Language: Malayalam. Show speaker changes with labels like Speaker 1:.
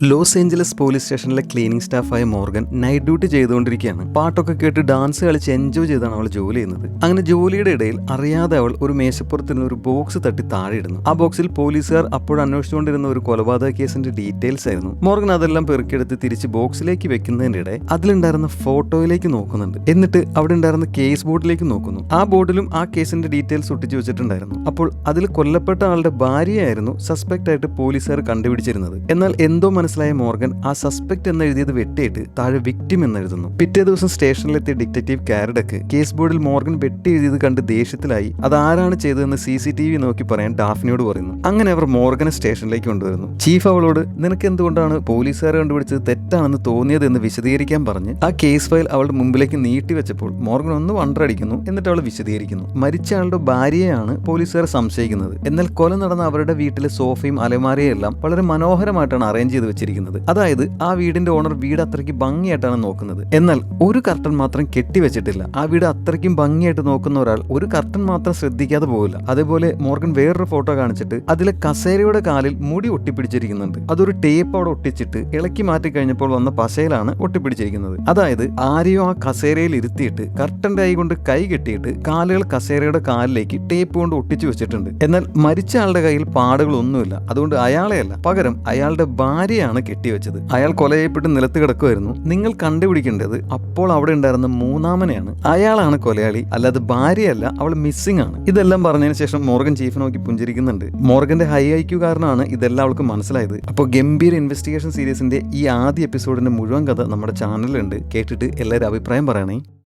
Speaker 1: ലോസ് ഏഞ്ചലസ് പോലീസ് സ്റ്റേഷനിലെ ക്ലീനിങ് സ്റ്റാഫായ മോർഗൻ നൈറ്റ് ഡ്യൂട്ടി ചെയ്തുകൊണ്ടിരിക്കുകയാണ്. പാട്ടൊക്കെ കേട്ട് ഡാൻസ് കളിച്ച് എൻജോയ് ചെയ്താണ് അവൾ ജോലി ചെയ്യുന്നത്. അങ്ങനെ ജോലിയുടെ ഇടയിൽ അറിയാതെ അവൾ ഒരു മേശപ്പുറത്തിരുന്ന ഒരു ബോക്സ് തട്ടി താഴെ ഇടുന്നു. ആ ബോക്സിൽ പോലീസുകാർ അപ്പോൾ അന്വേഷിച്ചുകൊണ്ടിരുന്ന ഒരു കൊലപാതക കേസിന്റെ ഡീറ്റെയിൽസ് ആയിരുന്നു. മോർഗൻ അതെല്ലാം പെറുക്കിയെടുത്ത് തിരിച്ച് ബോക്സിലേക്ക് വെക്കുന്നതിന്റെ ഇടെ അതിലുണ്ടായിരുന്ന ഫോട്ടോയിലേക്ക് നോക്കുന്നുണ്ട്. എന്നിട്ട് അവിടെ ഉണ്ടായിരുന്ന കേസ് ബോർഡിലേക്ക് നോക്കുന്നു. ആ ബോർഡിലും ആ കേസിന്റെ ഡീറ്റെയിൽസ് ഒട്ടിച്ചു വെച്ചിട്ടുണ്ടായിരുന്നു. അപ്പോൾ അതിൽ കൊല്ലപ്പെട്ട ആളുടെ ഭാര്യയായിരുന്നു സസ്പെക്ട് ആയിട്ട് പോലീസുകാർ കണ്ടുപിടിച്ചിരുന്നത്. എന്നാൽ എന്തോ മനസ്സിലായ മോർഗൻ ആ സസ്പെക്ട് എന്ന് എഴുതിയത് വെട്ടിയിട്ട് താഴെ വിക്ടിം എന്ന് എഴുതുന്നു. പിറ്റേ ദിവസം സ്റ്റേഷനിലെത്തിയ ഡിറ്റക്റ്റീവ് കാരഡക്ക് കേസ് ബോർഡിൽ മോർഗൻ വെട്ടി എഴുതിയത് കണ്ട് ദേഷ്യത്തിലായി അത് ആരാണ് ചെയ്തതെന്ന് CCTV നോക്കി പറയാൻ ഡാഫ്നിയോട് പറയുന്നു. അങ്ങനെ അവർ മോർഗനെ സ്റ്റേഷനിലേക്ക് കൊണ്ടുവരുന്നു. ചീഫ് അവളോട് നിനക്ക് എന്തുകൊണ്ടാണ് പോലീസുകാരെ കണ്ടുപിടിച്ചത് തെറ്റാണെന്ന് തോന്നിയത് എന്ന് വിശദീകരിക്കാൻ പറഞ്ഞ് ആ കേസ് ഫയൽ അവളുടെ മുമ്പിലേക്ക് നീട്ടി വെച്ചപ്പോൾ മോർഗൻ ഒന്ന് വണ്ടടിക്കുന്നു. എന്നിട്ട് അവൾ വിശദീകരിക്കുന്നു. മരിച്ച ആളുടെ ഭാര്യയാണ് പോലീസുകാർ സംശയിക്കുന്നത്. എന്നാൽ കൊല നടന്ന അവരുടെ വീട്ടിലെ സോഫയും അലമാരയും എല്ലാം വളരെ മനോഹരമായിട്ടാണ് അറേഞ്ച് ചെയ്ത് വെച്ചിരിക്കുന്നത്. അതായത് ആ വീടിന്റെ ഓണർ വീട് അത്രയ്ക്ക് ഭംഗിയായിട്ടാണ് നോക്കുന്നത്. എന്നാൽ ഒരു കർട്ടൻ മാത്രം കെട്ടിവെച്ചിട്ടില്ല. ആ വീട് അത്രയ്ക്കും ഭംഗിയായിട്ട് നോക്കുന്ന ഒരാൾ ഒരു കർട്ടൻ മാത്രം ശ്രദ്ധിക്കാതെ പോകില്ല. അതേപോലെ മോർഗൻ വേറൊരു ഫോട്ടോ കാണിച്ചിട്ട് അതിലെ കസേരയുടെ കാലിൽ മുടി ഒട്ടിപ്പിടിച്ചിരിക്കുന്നുണ്ട്. അതൊരു ടേപ്പ് അവിടെ ഒട്ടിച്ചിട്ട് ഇളക്കി മാറ്റി കഴിഞ്ഞപ്പോൾ വന്ന പശയിലാണ് ഒട്ടിപ്പിടിച്ചിരിക്കുന്നത്. അതായത് ആരെയോ ആ കസേരയിൽ ഇരുത്തിയിട്ട് കർട്ടന്റെ കൈ കൊണ്ട് കൈ കെട്ടിയിട്ട് കാലുകൾ കസേരയുടെ കാലിലേക്ക് ടേപ്പ് കൊണ്ട് ഒട്ടിച്ചു വെച്ചിട്ടുണ്ട്. എന്നാൽ മരിച്ച ആളുടെ കയ്യിൽ പാടുകളൊന്നുമില്ല. അതുകൊണ്ട് അയാളെയല്ല, പകരം അയാളുടെ ഭാര്യയാണ് കെട്ടിവെച്ചത്. അയാൾ കൊല ചെയ്യപ്പെട്ട് നിലത്ത് കിടക്കുമായിരുന്നു. നിങ്ങൾ കണ്ടുപിടിക്കേണ്ടത് അപ്പോൾ അവിടെ ഉണ്ടായിരുന്ന മൂന്നാമനെയാണ്. അയാളാണ് കൊലയാളി, അല്ലാതെ ഭാര്യയല്ല. അവൾ മിസ്സിംഗ് ആണ്. ഇതെല്ലാം പറഞ്ഞതിന് ശേഷം മോർഗൻ ചീഫ് നോക്കി പുഞ്ചിരിക്കുന്നുണ്ട്. മോർഗന്റെ ഹൈ IQ കാരണമാണ് ഇതെല്ലാം അവൾക്ക് മനസ്സിലായത്. അപ്പോൾ ഗംഭീര ഇൻവെസ്റ്റിഗേഷൻ സീരീസിന്റെ ഈ ആദ്യ എപ്പിസോഡിന്റെ മുഴുവൻ കഥ നമ്മുടെ ചാനലിലുണ്ട്. കേട്ടിട്ട് എല്ലാവരും അഭിപ്രായം പറയണേ.